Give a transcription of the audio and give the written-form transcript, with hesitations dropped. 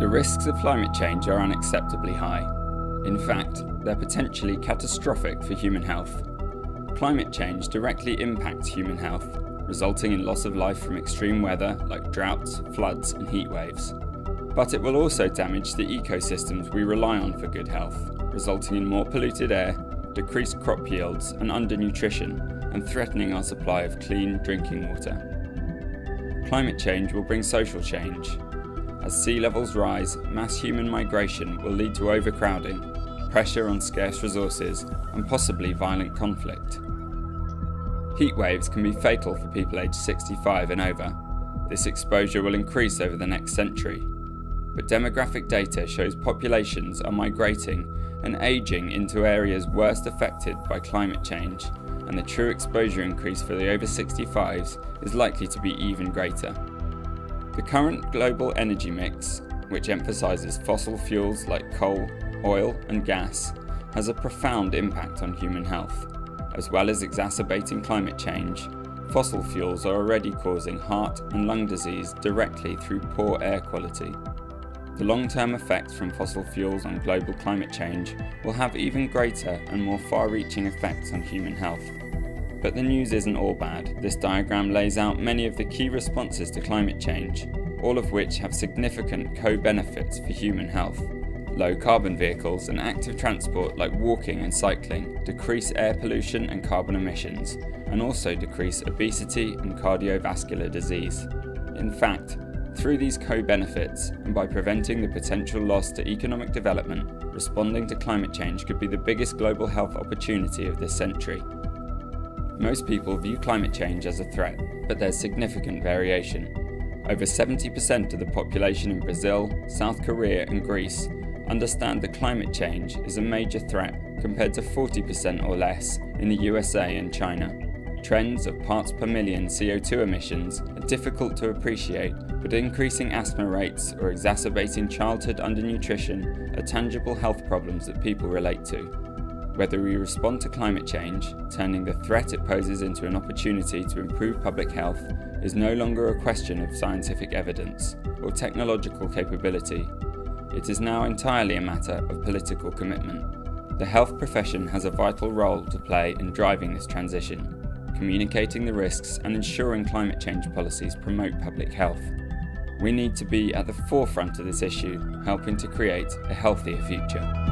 The risks of climate change are unacceptably high. In fact, they're potentially catastrophic for human health. Climate change directly impacts human health, resulting in loss of life from extreme weather like droughts, floods, and heat waves. But it will also damage the ecosystems we rely on for good health, resulting in more polluted air, decreased crop yields, and undernutrition, and threatening our supply of clean drinking water. Climate change will bring social change. As sea levels rise, mass human migration will lead to overcrowding, pressure on scarce resources, and possibly violent conflict. Heat waves can be fatal for people aged 65 and over. This exposure will increase over the next century. But demographic data shows populations are migrating and aging into areas worst affected by climate change, and the true exposure increase for the over 65s is likely to be even greater. The current global energy mix, which emphasises fossil fuels like coal, oil and gas, has a profound impact on human health. As well as exacerbating climate change, fossil fuels are already causing heart and lung disease directly through poor air quality. The long-term effects from fossil fuels on global climate change will have even greater and more far-reaching effects on human health. But the news isn't all bad. This diagram lays out many of the key responses to climate change, all of which have significant co-benefits for human health. Low carbon vehicles and active transport like walking and cycling decrease air pollution and carbon emissions, and also decrease obesity and cardiovascular disease. In fact, through these co-benefits, and by preventing the potential loss to economic development, responding to climate change could be the biggest global health opportunity of this century. Most people view climate change as a threat, but there's significant variation. Over 70% of the population in Brazil, South Korea and Greece understand that climate change is a major threat, compared to 40% or less in the USA and China. Trends of parts per million CO2 emissions are difficult to appreciate, but increasing asthma rates or exacerbating childhood undernutrition are tangible health problems that people relate to. Whether we respond to climate change, turning the threat it poses into an opportunity to improve public health, is no longer a question of scientific evidence or technological capability. It is now entirely a matter of political commitment. The health profession has a vital role to play in driving this transition, communicating the risks and ensuring climate change policies promote public health. We need to be at the forefront of this issue, helping to create a healthier future.